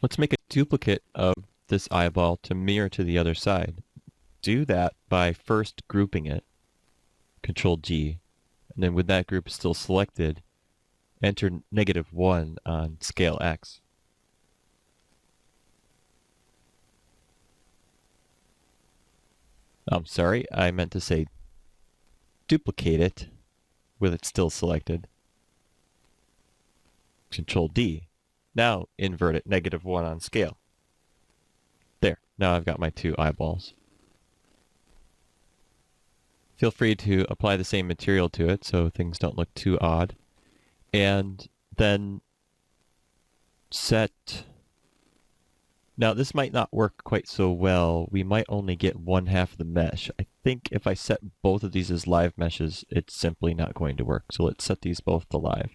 Let's make a duplicate of this eyeball to mirror to the other side. Do that by first grouping it, Control G, and then with that group still selected, enter -1 on scale X. I'm sorry, I meant to say duplicate it with it still selected. Control D. Now invert it -1 on scale. There, now I've got my two eyeballs. Feel free to apply the same material to it so things don't look too odd. And then set... Now this might not work quite so well. We might only get 1/2 of the mesh. I think if I set both of these as live meshes, it's simply not going to work. So let's set these both to live.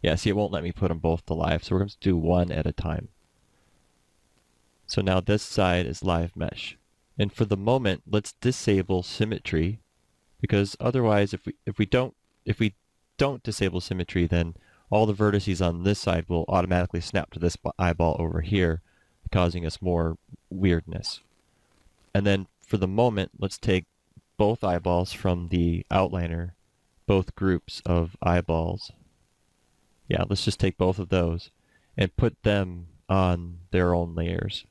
Yeah, see, it won't let me put them both to live, so we're going to do one at a time. So now this side is live mesh. And for the moment, let's disable symmetry, because otherwise if we don't disable symmetry, then all the vertices on this side will automatically snap to this eyeball over here, causing us more weirdness. And then for the moment, let's take both eyeballs from the outliner, both groups of eyeballs. Yeah, let's just take both of those and put them on their own layers.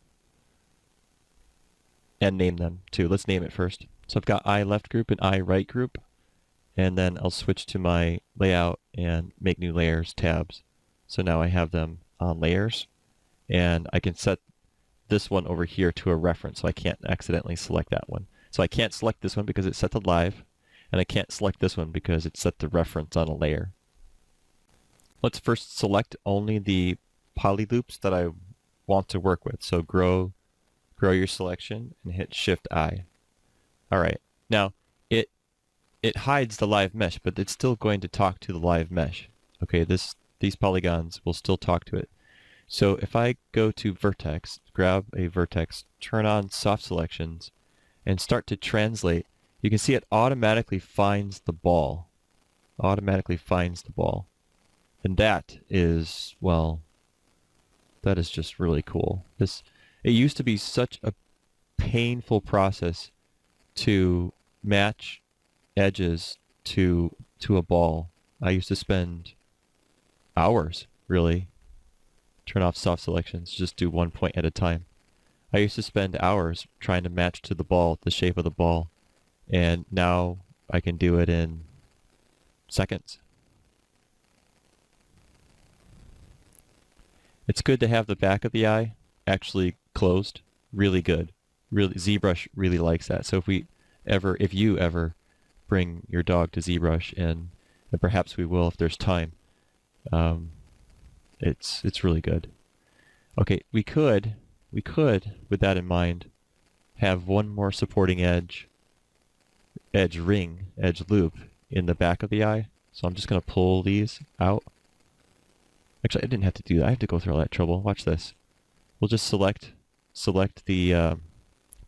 And name them too. Let's name it first. So I've got eye left group and eye right group. And then I'll switch to my layout and make new layers tabs. So now I have them on layers. And I can set this one over here to a reference, so I can't accidentally select that one. So I can't select this one because it's set to live. And I can't select this one because it's set to reference on a layer. Let's first select only the poly loops that I want to work with. So grow your selection and hit Shift I. Alright, now it hides the live mesh, but it's still going to talk to the live mesh. Okay, these polygons will still talk to it. So if I go to vertex, grab a vertex, turn on soft selections, and start to translate, you can see it automatically finds the ball. Automatically finds the ball. And that is, well, that is just really cool. It used to be such a painful process to match edges to a ball. I used to spend hours, really. Turn off soft selections, just do one point at a time. I used to spend hours trying to match to the ball, the shape of the ball, and now I can do it in seconds. It's good to have the back of the eye actually closed. Really good. Really, ZBrush really likes that. So if you ever bring your dog to ZBrush, and perhaps we will if there's time, it's really good. Okay, we could, with that in mind, have one more supporting edge loop in the back of the eye. So I'm just going to pull these out. Actually, I didn't have to do that. I have to go through all that trouble. Watch this. We'll just select the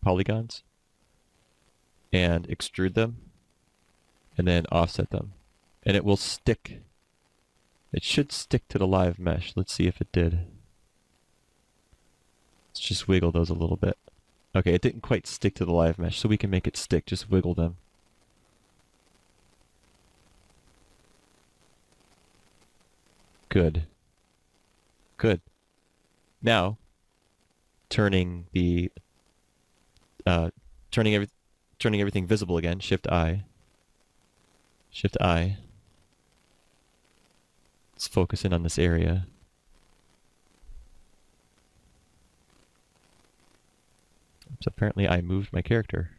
polygons and extrude them and then offset them. And it will stick. It should stick to the live mesh. Let's see if it did. Let's just wiggle those a little bit. Okay, it didn't quite stick to the live mesh, so we can make it stick. Just wiggle them. Good. Good. Now, turning everything visible again. Shift I. Shift I. Let's focus in on this area. So apparently I moved my character.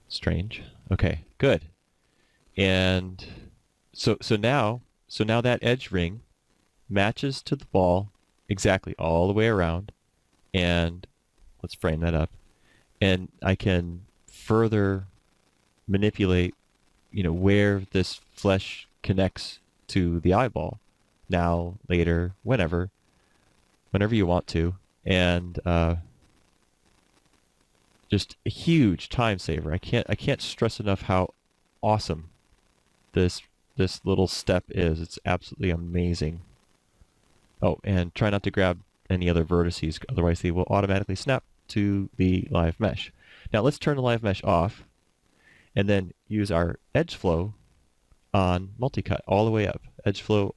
Strange. Okay, good. And so now that edge ring matches to the ball exactly all the way around. And let's frame that up. And I can further manipulate, where this flesh connects to the eyeball. Now, later, whenever you want to. And just a huge time saver. I can't stress enough how awesome this little step is. It's absolutely amazing. Oh, and try not to grab any other vertices, otherwise they will automatically snap to the live mesh. Now let's turn the live mesh off and then use our edge flow on multi-cut all the way up. Edge flow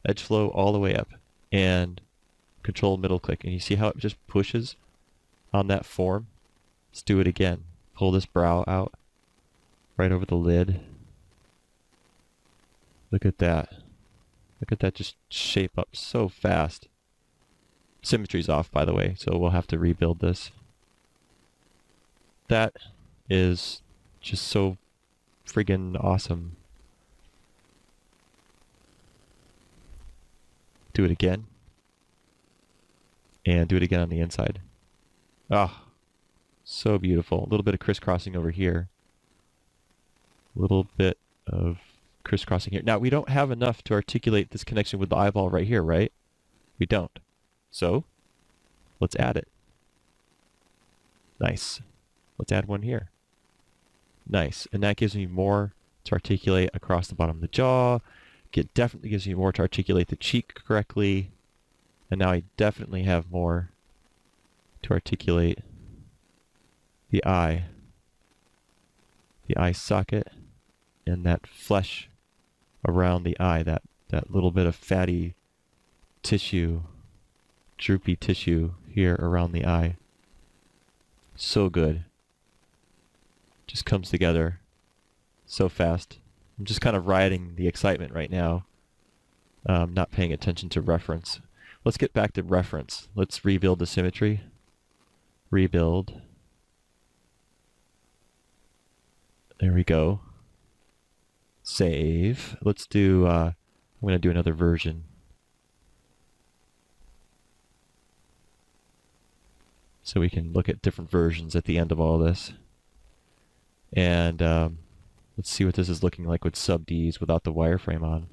all the way up. And control middle click. And you see how it just pushes on that form? Let's do it again. Pull this brow out right over the lid. Look at that. Look at that just shape up so fast. Symmetry's off, by the way, so we'll have to rebuild this. That is just so friggin' awesome. Do it again. And do it again on the inside. Ah, so beautiful. A little bit of crisscrossing over here. A little bit of crisscrossing here. Now, we don't have enough to articulate this connection with the eyeball right here, right? We don't. So, let's add it. Nice. Let's add one here. Nice. And that gives me more to articulate across the bottom of the jaw. It definitely gives me more to articulate the cheek correctly. And now I definitely have more to articulate the eye socket, and that flesh around the eye, that little bit of fatty tissue, droopy tissue here around the eye. So good. Just comes together so fast. I'm just kind of riding the excitement right now. Not paying attention to reference. Let's get back to reference. Let's rebuild the symmetry. Rebuild. There we go. Save. Let's do, I'm going to do another version. So we can look at different versions at the end of all this. And let's see what this is looking like with sub Ds without the wireframe on.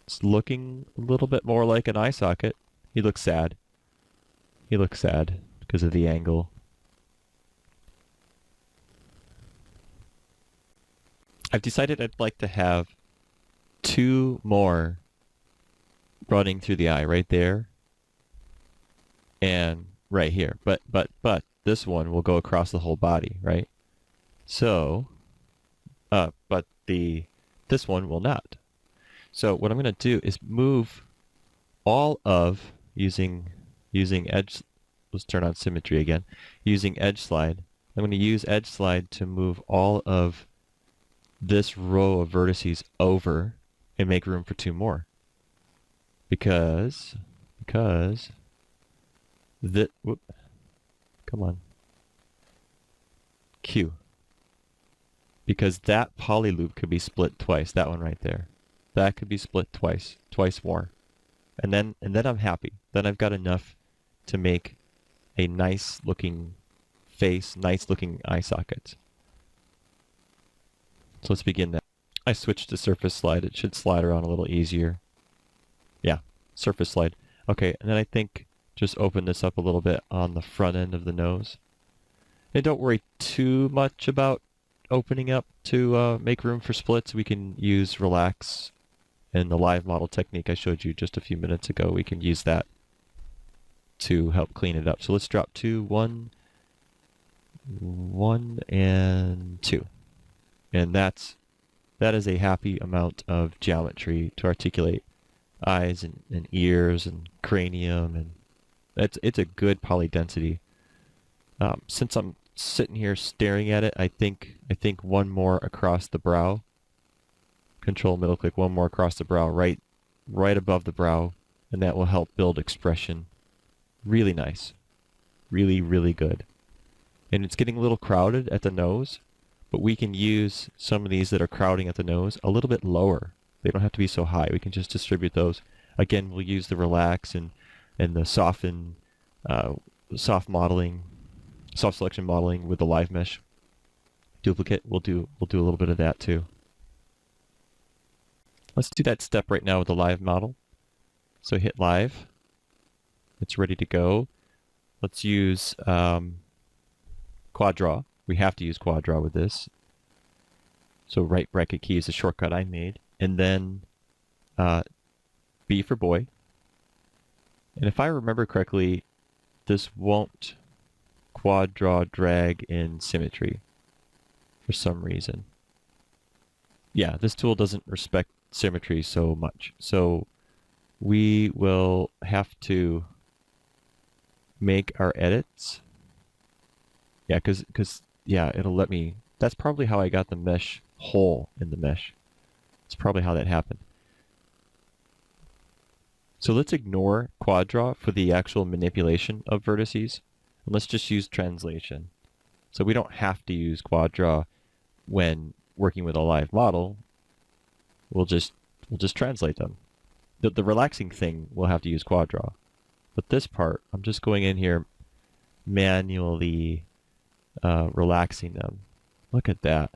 It's looking a little bit more like an eye socket. He looks sad. He looks sad because of the angle. I've decided I'd like to have two more running through the eye right there and right here. But this one will go across the whole body, right? So, but this one will not. So what I'm going to do is move all of, using edge, let's turn on symmetry again, using edge slide. I'm going to use edge slide to move all of this row of vertices over and make room for two more. Because that, whoop, come on. Q. Because that poly loop could be split twice, that one right there. That could be split twice more. And then I'm happy. Then I've got enough to make a nice looking face, nice looking eye sockets. So let's begin that. I switched to surface slide. It should slide around a little easier. Yeah, surface slide. Okay, and then I think just open this up a little bit on the front end of the nose. And don't worry too much about opening up to make room for splits. We can use relax and the live model technique I showed you just a few minutes ago. We can use that to help clean it up. So let's drop 2, 1, 1, and 2. And that is a happy amount of geometry to articulate eyes and ears and cranium, and it's a good poly density. Since I'm sitting here staring at it, I think one more across the brow. Control middle click, one more across the brow, right above the brow, and that will help build expression. Really nice. Really, really good. And it's getting a little crowded at the nose, but we can use some of these that are crowding at the nose a little bit lower. They don't have to be so high. We can just distribute those. Again, we'll use the relax and the soften, soft modeling, soft selection modeling with the live mesh. Duplicate, we'll do a little bit of that too. Let's do that step right now with the live model. So hit live. It's ready to go. Let's use quad draw. We have to use quad draw with this. So right bracket key is the shortcut I made. And then B for boy. And if I remember correctly, this won't quad draw drag in symmetry for some reason. Yeah, this tool doesn't respect symmetry so much. So we will have to make our edits. Yeah, yeah, it'll let me. That's probably how I got the mesh hole in the mesh. It's probably how that happened. So let's ignore quad draw for the actual manipulation of vertices, and let's just use translation. So we don't have to use quad draw when working with a live model. We'll just translate them. The relaxing thing we'll have to use quad draw. But this part, I'm just going in here manually relaxing them. Look at that.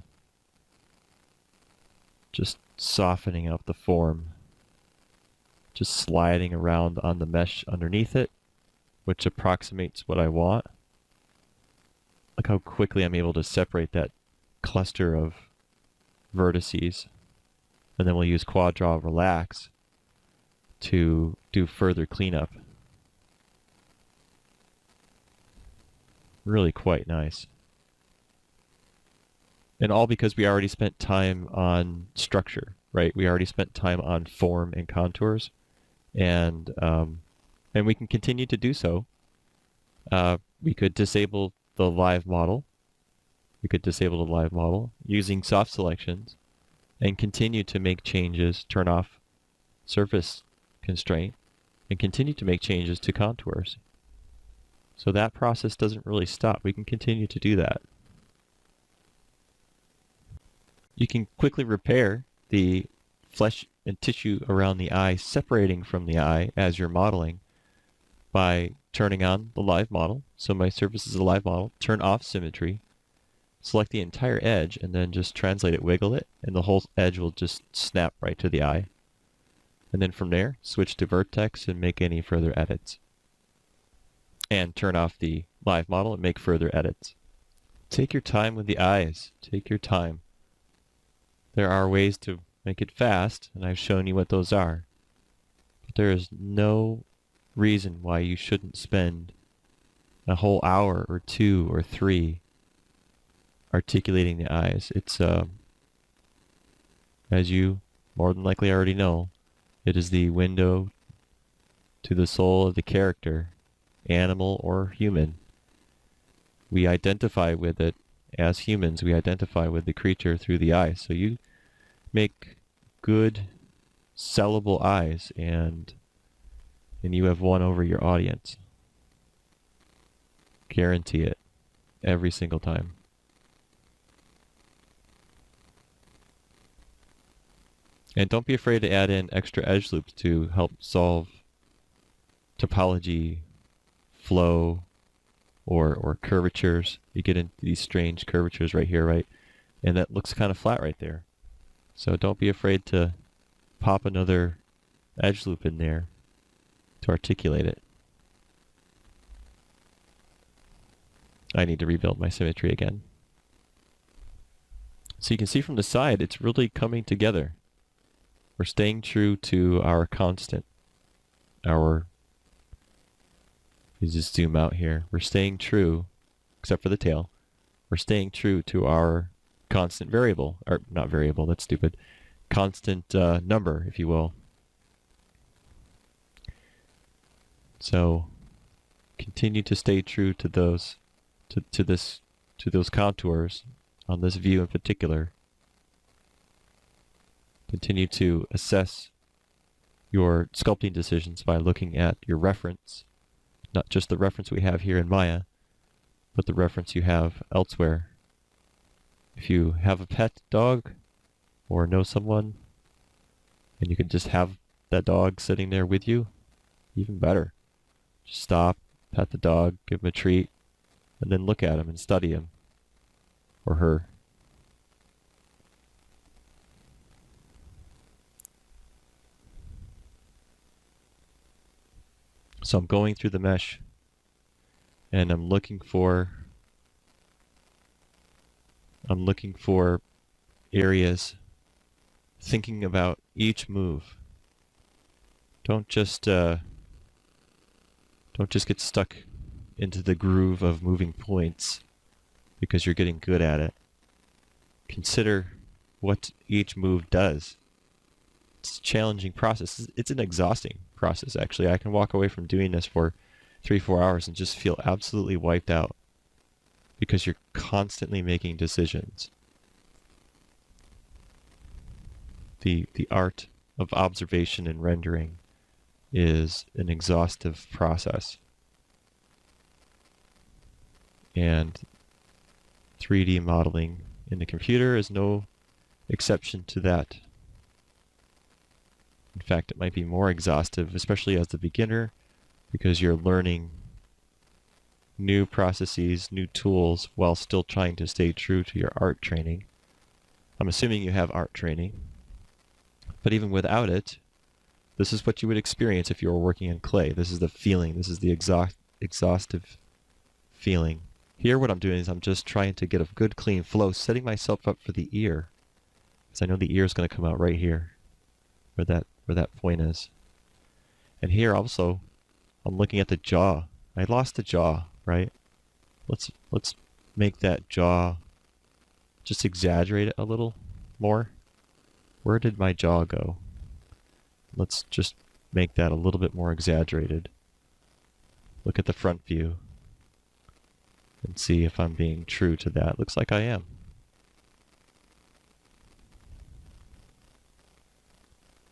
Just softening up the form. Just sliding around on the mesh underneath it, which approximates what I want. Look how quickly I'm able to separate that cluster of vertices. And then we'll use quad draw relax to do further cleanup. Really quite nice. And all because we already spent time on structure, right? We already spent time on form and contours, and we can continue to do so. We could disable the live model. We could disable the live model using soft selections and continue to make changes, turn off surface constraint, and continue to make changes to contours. So that process doesn't really stop. We can continue to do that. You can quickly repair the flesh and tissue around the eye separating from the eye as you're modeling by turning on the live model. So my surface is a live model. Turn off symmetry. Select the entire edge and then just translate it, wiggle it, and the whole edge will just snap right to the eye. And then from there, switch to vertex and make any further edits. And turn off the live model and make further edits. Take your time with the eyes. Take your time. There are ways to make it fast, and I've shown you what those are. But there is no reason why you shouldn't spend a whole hour or 2 or 3 articulating the eyes. It's, as you more than likely already know, it is the window to the soul of the character, animal or human. We identify with it as humans. We identify with the creature through the eyes. So you make good, sellable eyes, and you have won over your audience. Guarantee it. Every single time. And don't be afraid to add in extra edge loops to help solve topology, flow, or curvatures. You get into these strange curvatures right here, right? And that looks kind of flat right there. So don't be afraid to pop another edge loop in there to articulate it. I need to rebuild my symmetry again. So you can see from the side, it's really coming together. We're staying true to our constant. You just zoom out here. We're staying true, except for the tail, we're staying true to our constant variable, or not variable, that's stupid, constant number, if you will. So continue to stay true to those, to those contours on this view in particular. Continue to assess your sculpting decisions by looking at your reference, not just the reference we have here in Maya, but the reference you have elsewhere. If you have a pet dog or know someone and you can just have that dog sitting there with you, even better. Just stop, pet the dog, give him a treat, and then look at him and study him or her. So I'm going through the mesh and I'm looking for areas, thinking about each move. Don't just Don't just get stuck into the groove of moving points because you're getting good at it. Consider what each move does. It's a challenging process. It's an exhausting process, actually. I can walk away from doing this for 3-4 hours and just feel absolutely wiped out because you're constantly making decisions. The art of observation and rendering is an exhaustive process. And 3D modeling in the computer is no exception to that. In fact, it might be more exhaustive, especially as a beginner, because you're learning new processes, new tools, while still trying to stay true to your art training. I'm assuming you have art training, but even without it, this is what you would experience if you were working in clay. This is the feeling. This is the exhaustive feeling. Here what I'm doing is I'm just trying to get a good clean flow, setting myself up for the ear. Because I know the ear is going to come out right here, where that point is. And here also, I'm looking at the jaw. I lost the jaw, right? Let's make that jaw, just exaggerate it a little more. Where did my jaw go? Let's just make that a little bit more exaggerated. Look at the front view and see if I'm being true to that. Looks like I am.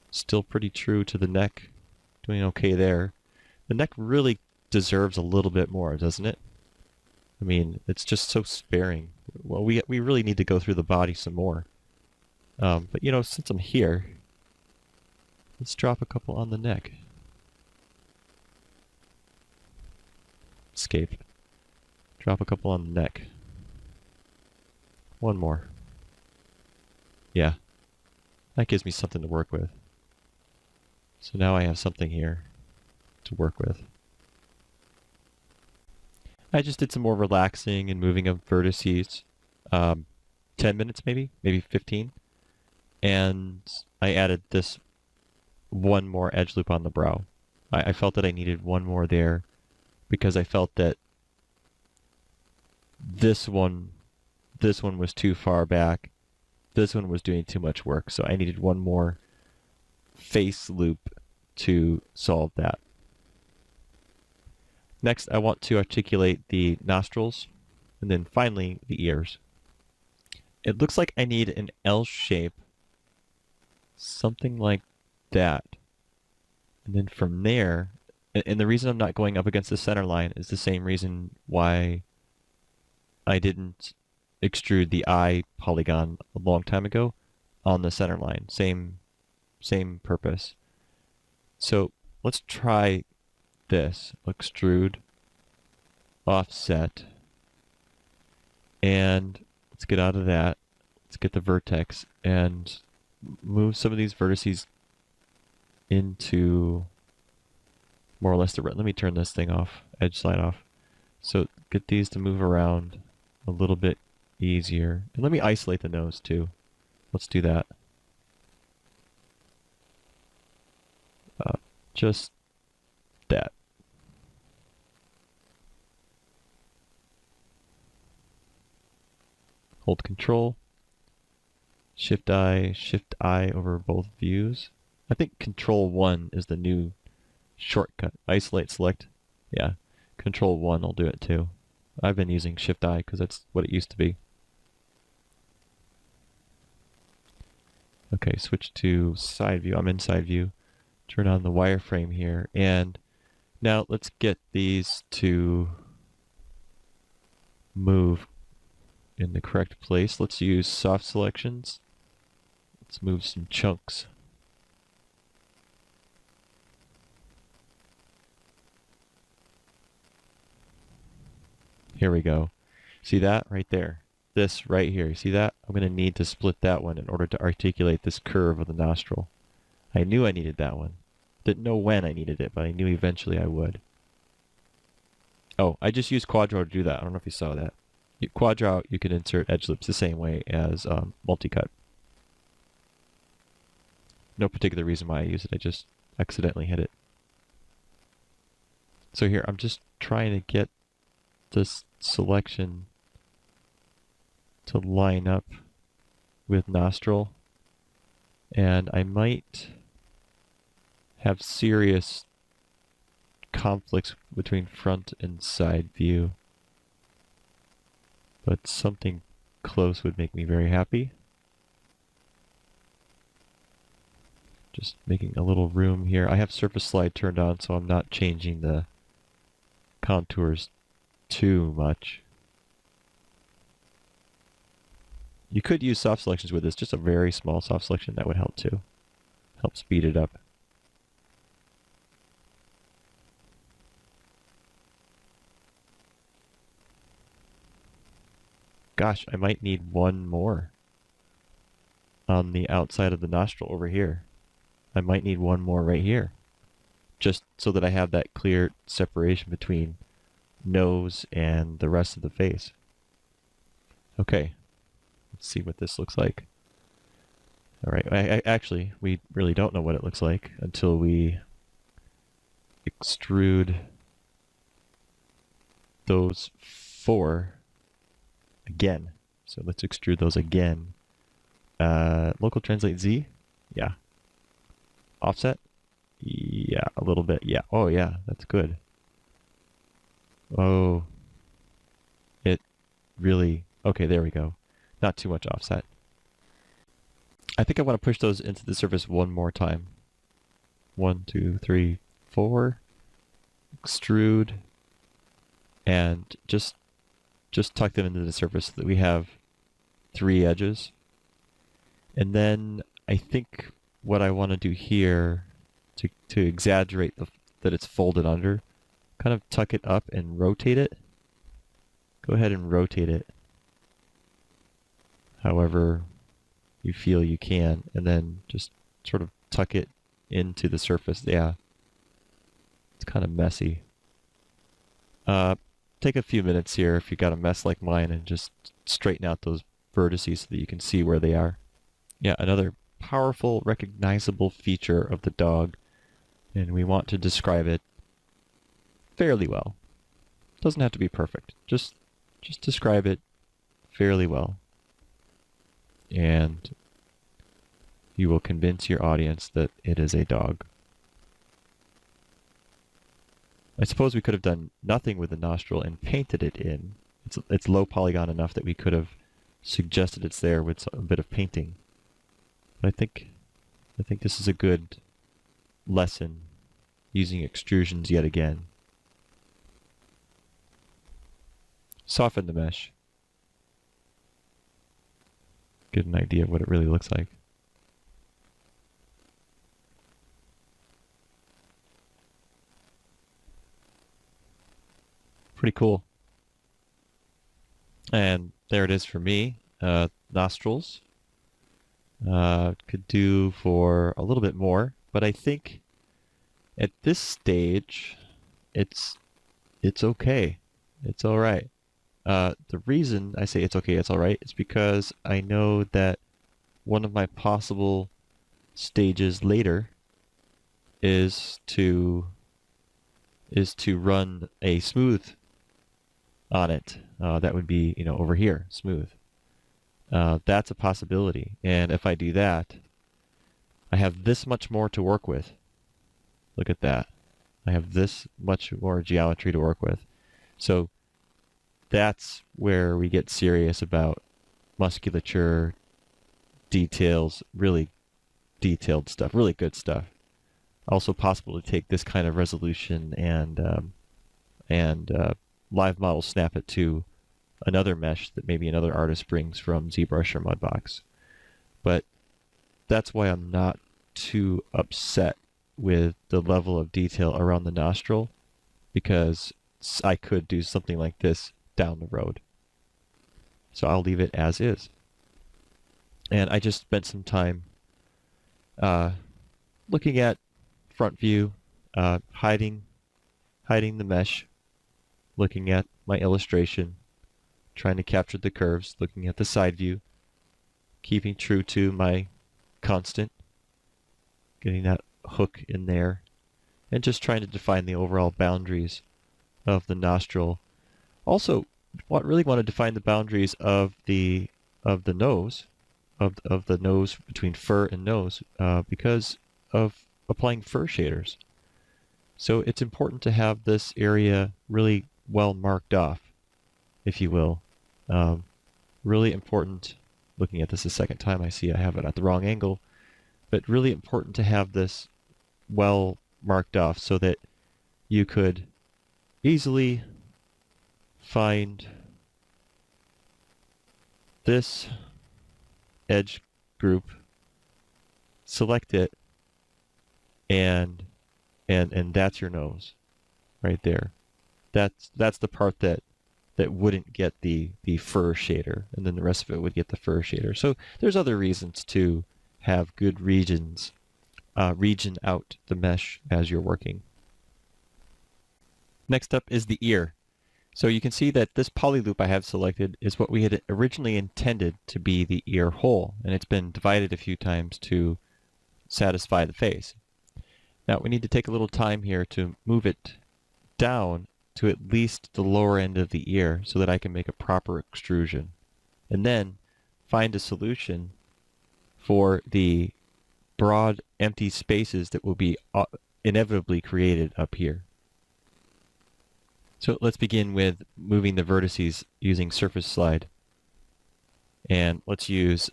Still pretty true to the neck. Doing okay there. The neck really deserves a little bit more, doesn't it? I mean, it's just so sparing. Well, we really need to go through the body some more. But you know, since I'm here, let's drop a couple on the neck. Escape. Drop a couple on the neck. One more. Yeah. That gives me something to work with. So now I have something here to work with. I just did some more relaxing and moving of vertices. 10 minutes maybe 15. And I added this one more edge loop on the brow. I felt that I needed one more there because I felt that this one was too far back. This one was doing too much work, so I needed one more face loop to solve that. Next, I want to articulate the nostrils, and then finally the ears. It looks like I need an L shape, something like that. And then from there, and the reason I'm not going up against the center line is the same reason why I didn't extrude the eye polygon a long time ago on the center line. Same purpose. So let's try this. Extrude, offset, and let's get out of that. Let's get the vertex and move some of these vertices into more or less the let me turn this thing off, edge slide off. So get these to move around a little bit easier. And let me isolate the nose too. Let's do that. Just that. Hold Control, Shift I over both views. I think Control 1 is the new shortcut. Isolate, select. Yeah, Control 1 will do it too. I've been using Shift I because that's what it used to be. Okay, switch to side view. I'm in side view. Turn on the wireframe here, and now let's get these to move in the correct place. Let's use soft selections. Let's move some chunks. Here we go. See that right there? This right here. See that? I'm going to need to split that one in order to articulate this curve of the nostril. I knew I needed that one. Didn't know when I needed it, but I knew eventually I would. Oh, I just used Quadro to do that. I don't know if you saw that. Quadro, you can insert edge loops the same way as multi-cut. No particular reason why I use it. I just accidentally hit it. So here, I'm just trying to get this selection to line up with nostril, and I might have serious conflicts between front and side view, but something close would make me very happy. Just making a little room here. I have surface slide turned on, so I'm not changing the contours too much. You could use soft selections with this, just a very small soft selection, that would help too. Help speed it up. Gosh, I might need one more on the outside of the nostril over here. I might need one more right here, just so that I have that clear separation between nose and the rest of the face. Okay, let's see what this looks like. All right, actually, we really don't know what it looks like until we extrude those 4 again. So let's extrude those again. Local translate Z? Yeah. Offset? Yeah, a little bit. Yeah. Oh, yeah, that's good. Oh. It really... Okay, there we go. Not too much offset. I think I want to push those into the surface one more time. 1, 2, 3, 4. Extrude. And just tuck them into the surface so that we have 3 edges. And then I think what I want to do here to exaggerate that it's folded under, kind of tuck it up and rotate it. Go ahead and rotate it however you feel you can, and then just sort of tuck it into the surface. Yeah, it's kind of messy. Take a few minutes here if you got a mess like mine and just straighten out those vertices so that you can see where they are. Yeah, another powerful, recognizable feature of the dog, and we want to describe it fairly well. Doesn't have to be perfect. Just describe it fairly well, and you will convince your audience that it is a dog. I suppose we could have done nothing with the nostril and painted it in. It's low polygon enough that we could have suggested it's there with a bit of painting. But I think this is a good lesson using extrusions yet again. Soften the mesh. Get an idea of what it really looks like. Pretty cool. And there it is for me. Nostrils. Could do for a little bit more, but I think at this stage, it's okay. It's all right. The reason I say it's okay, it's all right, is because I know that one of my possible stages later is to run a smooth on it. That would be, over here, smooth. That's a possibility. And if I do that, I have this much more to work with. Look at that. I have this much more geometry to work with. So that's where we get serious about musculature, details, really detailed stuff, really good stuff. Also possible to take this kind of resolution and live model snap it to another mesh that maybe another artist brings from ZBrush or Mudbox. But that's why I'm not too upset with the level of detail around the nostril, because I could do something like this down the road. So I'll leave it as is. And I just spent some time looking at front view, hiding the mesh, looking at my illustration, trying to capture the curves, looking at the side view, keeping true to my constant, getting that hook in there, and just trying to define the overall boundaries of the nostril. Also, really want to define the boundaries of the nose, of the nose between fur and nose, because of applying fur shaders. So it's important to have this area really well marked off, if you will. Really important. Looking at this a second time, I see I have it at the wrong angle, but really important to have this well marked off so that you could easily find this edge group, select it, and that's your nose right there. That's the part that wouldn't get the fur shader, and then the rest of it would get the fur shader. So there's other reasons to have good regions, region out the mesh as you're working. Next up is the ear. So you can see that this poly loop I have selected is what we had originally intended to be the ear hole, and it's been divided a few times to satisfy the face. Now we need to take a little time here to move it down to at least the lower end of the ear so that I can make a proper extrusion. And then find a solution for the broad empty spaces that will be inevitably created up here. So let's begin with moving the vertices using surface slide. And let's use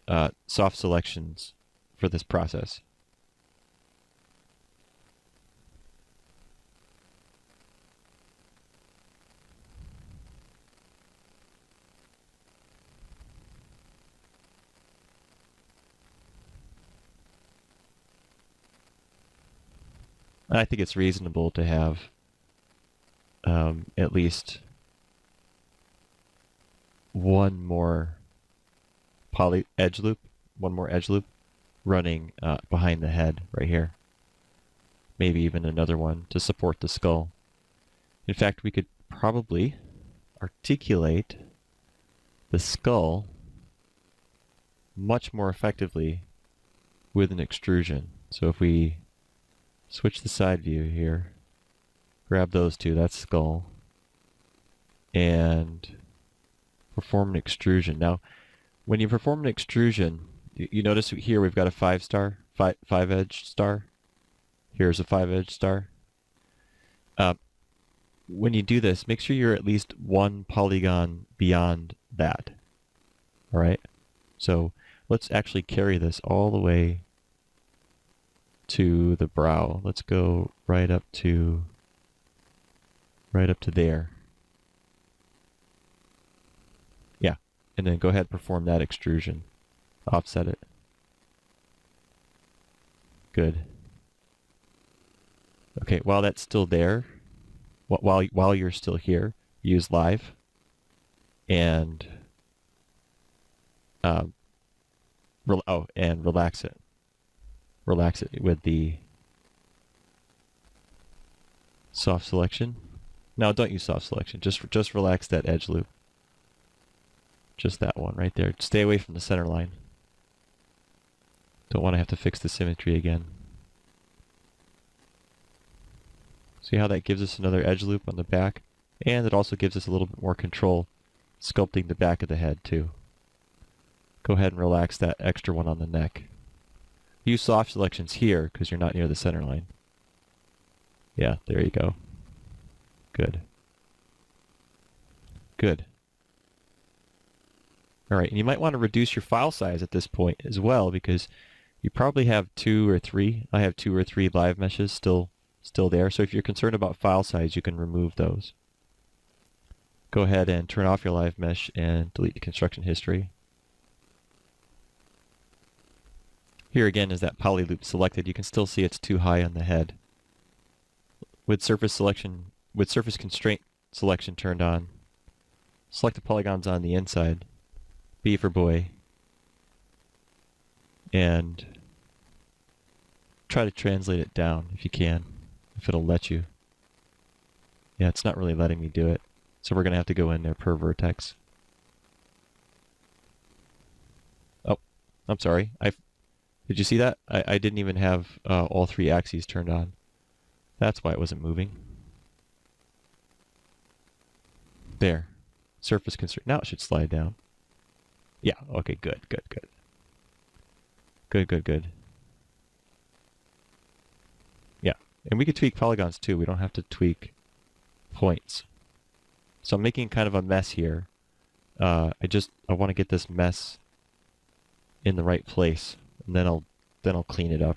soft selections for this process. I think it's reasonable to have at least one more edge loop running behind the head right here. Maybe even another one to support the skull. In fact, we could probably articulate the skull much more effectively with an extrusion. So if we switch the side view here, grab those two, that's skull, and perform an extrusion. Now, when you perform an extrusion, you notice here we've got a five-edged star. Here's a five-edged star. When you do this, make sure you're at least one polygon beyond that. All right? So let's actually carry this all the way to the brow. Let's go right up to there. Yeah, and then go ahead and perform that extrusion. Offset it. Good. Okay, while that's still there, while you're still here, use live and and relax it. Relax it with the soft selection. No, don't use soft selection. Just relax that edge loop. Just that one right there. Stay away from the center line. Don't want to have to fix the symmetry again. See how that gives us another edge loop on the back? And it also gives us a little bit more control sculpting the back of the head too. Go ahead and relax that extra one on the neck. Use soft selections here because you're not near the center line. Yeah, there you go. Good. Good. All right, and you might want to reduce your file size at this point as well because you probably have 2 or 3. I have 2 or 3 live meshes still there. So if you're concerned about file size, you can remove those. Go ahead and turn off your live mesh and delete the construction history. Here again is that poly loop selected. You can still see it's too high on the head. With surface constraint selection turned on, select the polygons on the inside, B for boy, and try to translate it down if you can, if it'll let you. Yeah, it's not really letting me do it, so we're going to have to go in there per vertex. Oh, I'm sorry. Did you see that? I didn't even have all 3 axes turned on. That's why it wasn't moving. There. Surface constraint. Now it should slide down. Yeah, okay, good. Good. Yeah, and we could tweak polygons too. We don't have to tweak points. So I'm making kind of a mess here. I want to get this mess in the right place, and then I'll clean it up.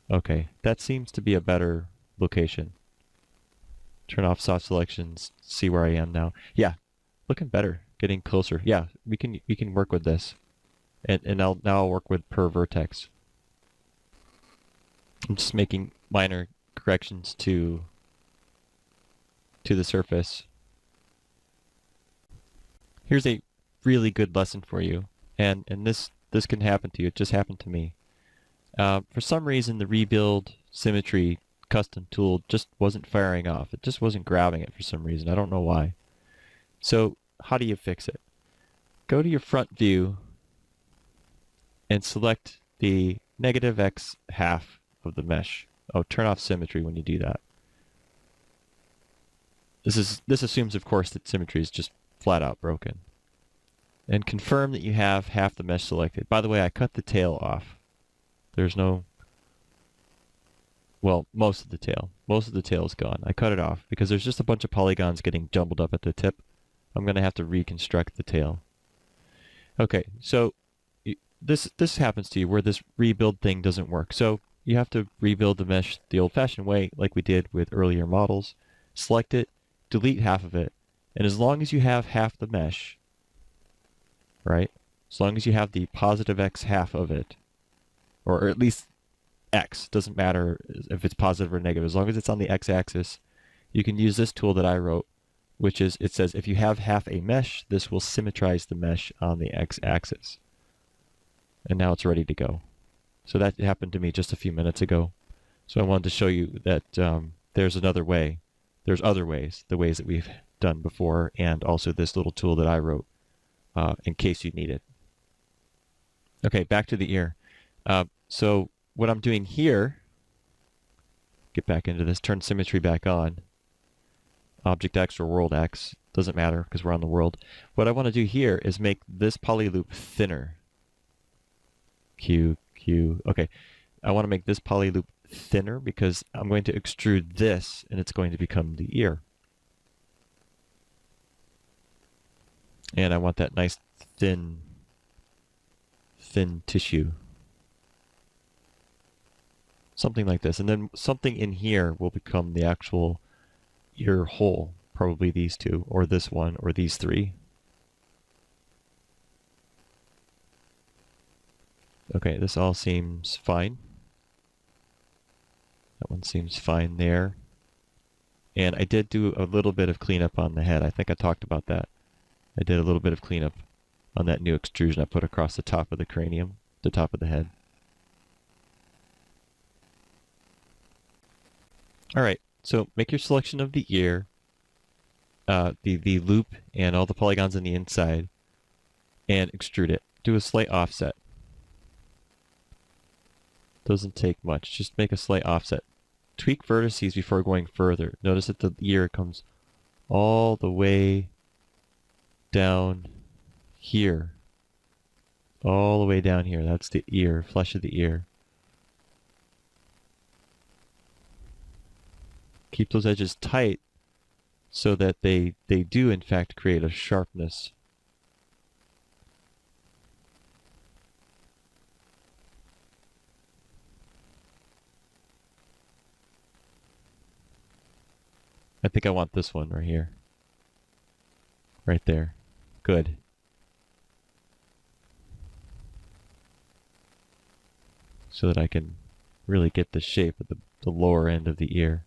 Okay, that seems to be a better location. Turn off soft selections, see where I am now. Yeah, looking better, getting closer. Yeah, we can work with this. And I'll work with per vertex. I'm just making minor corrections to the surface. Here's a really good lesson for you, and this can happen to you. It just happened to me. For some reason, the rebuild symmetry custom tool just wasn't firing off. It just wasn't grabbing it for some reason. I don't know why. So how do you fix it? Go to your front view and select the negative x half of the mesh. Oh, turn off symmetry when you do that. This assumes, of course, that symmetry is just flat out broken. And confirm that you have half the mesh selected. By the way, I cut the tail off. There's no... Well, most of the tail. Most of the tail is gone. I cut it off because there's just a bunch of polygons getting jumbled up at the tip. I'm going to have to reconstruct the tail. Okay, so this happens to you where this rebuild thing doesn't work. So you have to rebuild the mesh the old-fashioned way, like we did with earlier models. Select it, delete half of it, and as long as you have half the mesh, right? As long as you have the positive x half of it, or at least x, doesn't matter if it's positive or negative, as long as it's on the x-axis, you can use this tool that I wrote, which is, it says if you have half a mesh, this will symmetrize the mesh on the x-axis. And now it's ready to go. So that happened to me just a few minutes ago. So I wanted to show you that there's another way. There's other ways, the ways that we've done before, and also this little tool that I wrote in case you need it. Okay, back to the ear. So what I'm doing here, get back into this, turn symmetry back on. Object X or world X, doesn't matter because we're on the world. What I want to do here is make this poly loop thinner. Q. Okay, I want to make this poly loop thinner because I'm going to extrude this and it's going to become the ear. And I want that nice thin tissue. Something like this. And then something in here will become the actual ear hole. Probably these two, or this one, or these three. Okay, this all seems fine. That one seems fine there. And I did do a little bit of cleanup on the head. I think I talked about that. I did a little bit of cleanup on that new extrusion I put across the top of the cranium, the top of the head. Alright, so make your selection of the ear, the loop, and all the polygons on the inside, and extrude it. Do a slight offset. Doesn't take much, just make a slight offset. Tweak vertices before going further. Notice that the ear comes all the way down here. All the way down here. That's the ear, flesh of the ear. Keep those edges tight so that they do in fact create a sharpness. I think I want this one right here. Right there. Good. So that I can really get the shape of the lower end of the ear.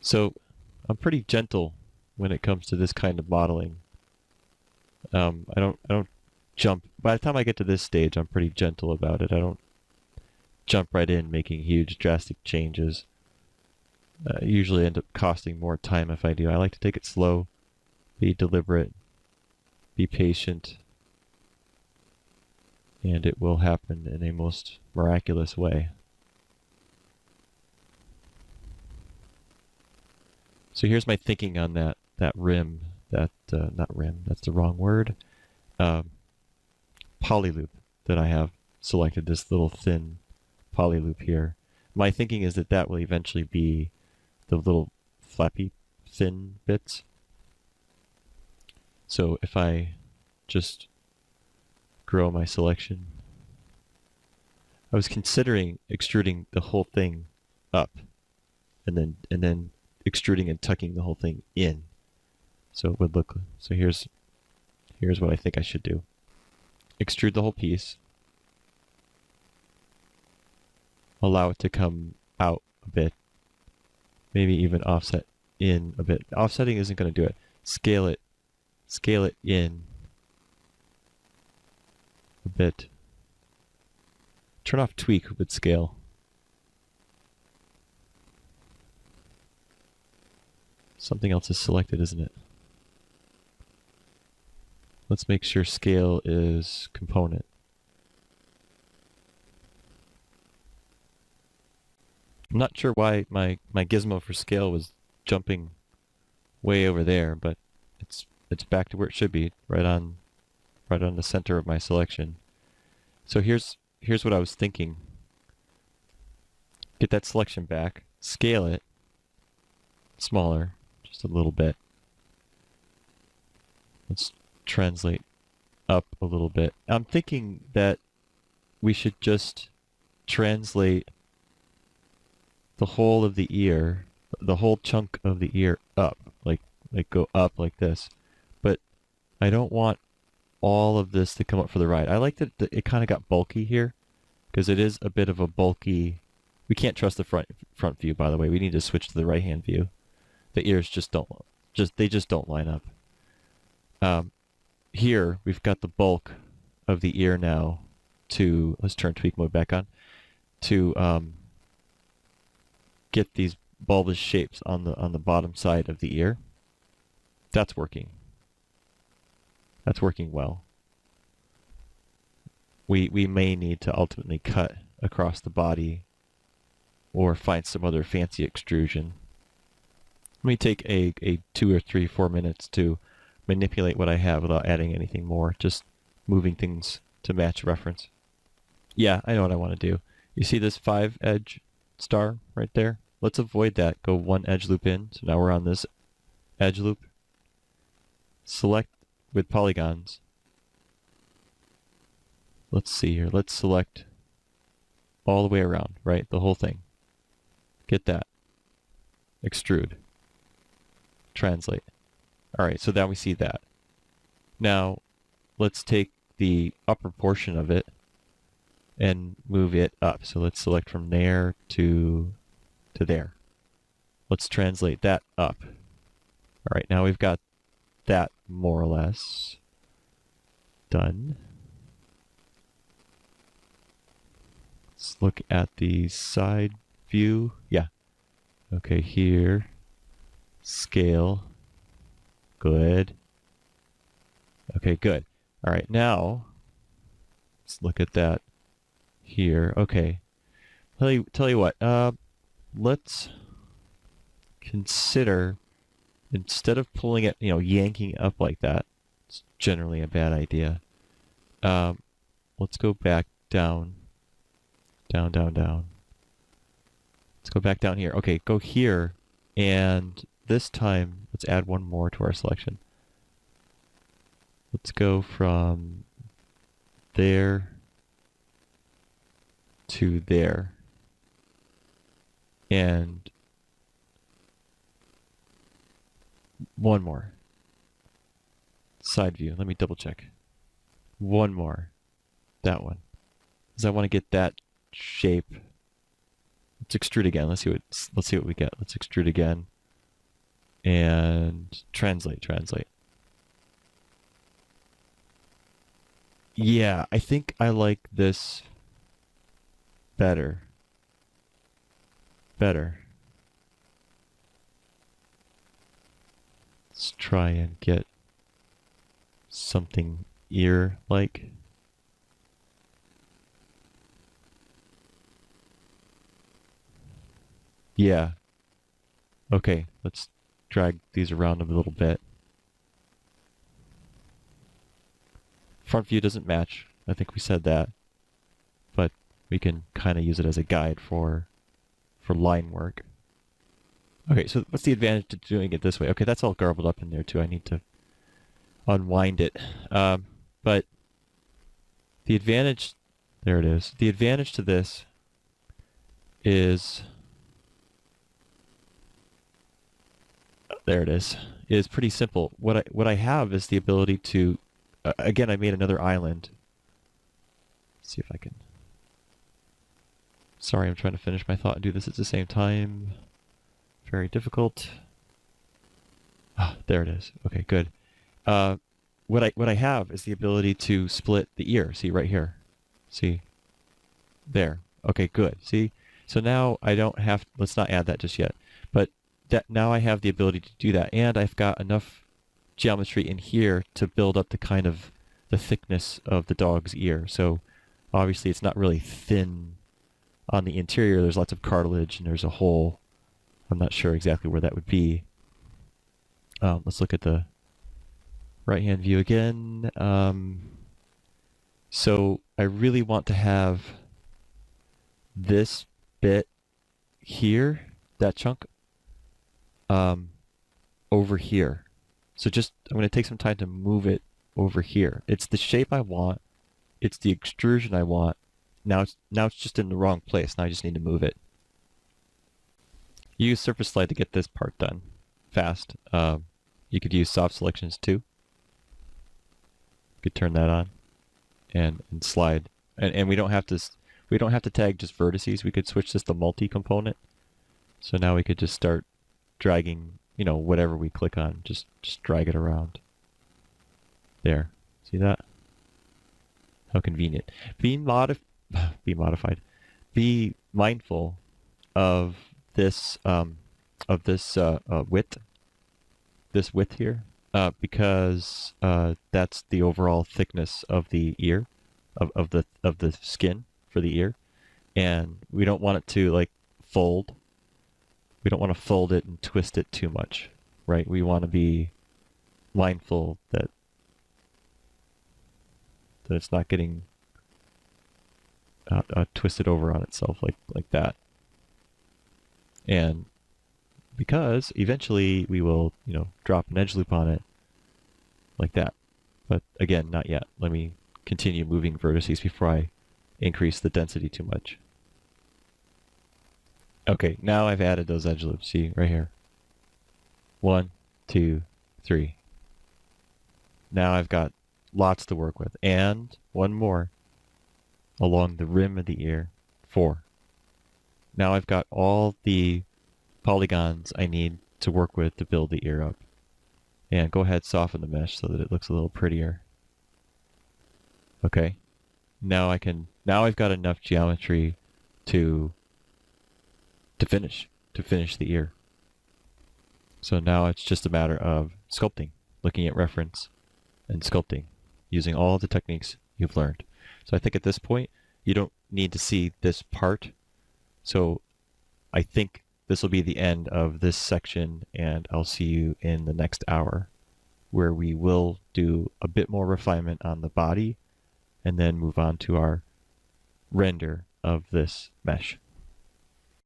So I'm pretty gentle when it comes to this kind of modeling. I don't jump. By the time I get to this stage, I'm pretty gentle about it. I don't jump right in making huge drastic changes. Usually end up costing more time if I do. I like to take it slow, be deliberate, be patient, and it will happen in a most miraculous way. So here's my thinking on that rim, not rim, that's the wrong word, poly loop that I have selected, this little thin poly loop here. My thinking is that that will eventually be the little flappy thin bits. So if I just grow my selection, I was considering extruding the whole thing up and then extruding and tucking the whole thing in. So it would look, so here's what I think I should do. Extrude the whole piece. Allow it to come out a bit. Maybe even offset in a bit. Offsetting isn't going to do it. Scale it in a bit. Turn off tweak with scale. Something else is selected, isn't it? Let's make sure scale is component. I'm not sure why my gizmo for scale was jumping way over there, but it's back to where it should be, right on the center of my selection. So here's what I was thinking. Get that selection back, scale it smaller, just a little bit. Let's translate up a little bit. I'm thinking that we should just translate the whole of the ear, the whole chunk of the ear up, like go up like this. But I don't want all of this to come up for the ride. I like that it kind of got bulky here, because it is a bit of a bulky. We can't trust the front view, by the way. We need to switch to the right hand view. The ears just don't line up. Here we've got the bulk of the ear now. Let's turn tweak mode back on to get these bulbous shapes on the bottom side of the ear. That's working. That's working well. We may need to ultimately cut across the body or find some other fancy extrusion. Let me take a 2 or 3, 4 minutes to manipulate what I have without adding anything more, just moving things to match reference. Yeah, I know what I want to do. You see this 5 edge star right there? Let's avoid that. Go 1 edge loop in. So now we're on this edge loop. Select with polygons. Let's see here. Let's select all the way around, right? The whole thing. Get that. Extrude. Translate. All right, so now we see that. Now, let's take the upper portion of it and move it up. So let's select from there to there. Let's translate that up. All right, now we've got that more or less done. Let's look at the side view. Yeah. Okay, here. Scale. Good. Okay, good. All right, now let's look at that here. Okay. Tell you what. Let's consider, instead of pulling it, yanking up like that, it's generally a bad idea. Let's go back down. Down. Let's go back down here. Okay, go here, and this time let's add one more to our selection. Let's go from there to there. And one more. Side view. Let me double check. One more. That one. Because I want to get that shape. Let's extrude again. Let's see what we get. Let's extrude again. And translate. Yeah, I think I like this better. Let's try and get something ear-like. Yeah. Okay, let's drag these around a little bit. Front view doesn't match. I think we said that, but we can kind of use it as a guide for line work. Okay, so what's the advantage to doing it this way? Okay, that's all garbled up in there too. I need to unwind it. But the advantage, there it is. The advantage to this is, there it is pretty simple. What I have is the ability to, again, I made another island. Let's see if I can. Sorry, I'm trying to finish my thought and do this at the same time. Very difficult. Ah, there it is. Okay, good. What I have is the ability to split the ear. See right here. See? There. Okay, good. See? So now I don't have, let's not add that just yet. But that now I have the ability to do that. And I've got enough geometry in here to build up the kind of the thickness of the dog's ear. So obviously it's not really thin on the interior. There's lots of cartilage and there's a hole. I'm not sure exactly where that would be. Let's look at the right-hand view again. So I really want to have this bit here, that chunk, over here. So just, I'm going to take some time to move it over here. It's the shape I want. It's the extrusion I want. Now it's just in the wrong place. Now I just need to move it. Use Surface Slide to get this part done fast. You could use soft selections too. You could turn that on and slide. And we don't have to tag just vertices. We could switch this to multi-component. So now we could just start dragging, you know, whatever we click on, just drag it around. There. See that? How convenient. Be modified. Be mindful of this width. This width here, because that's the overall thickness of the ear, of the skin for the ear, and we don't want it to like fold. We don't want to fold it and twist it too much, right? We want to be mindful that it's not getting twisted over on itself like that. And because eventually we will, you know, drop an edge loop on it like that. But again, not yet. Let me continue moving vertices before I increase the density too much. Okay, now I've added those edge loops. See, right here. 1, 2, 3. Now I've got lots to work with. And one more along the rim of the ear. 4. Now I've got all the polygons I need to work with to build the ear up. And go ahead, soften the mesh so that it looks a little prettier. Okay. Now I've got enough geometry to finish the ear. So now it's just a matter of sculpting, looking at reference and sculpting using all the techniques you've learned. So I think at this point you don't need to see this part. So I think this will be the end of this section, and I'll see you in the next hour, where we will do a bit more refinement on the body and then move on to our render of this mesh.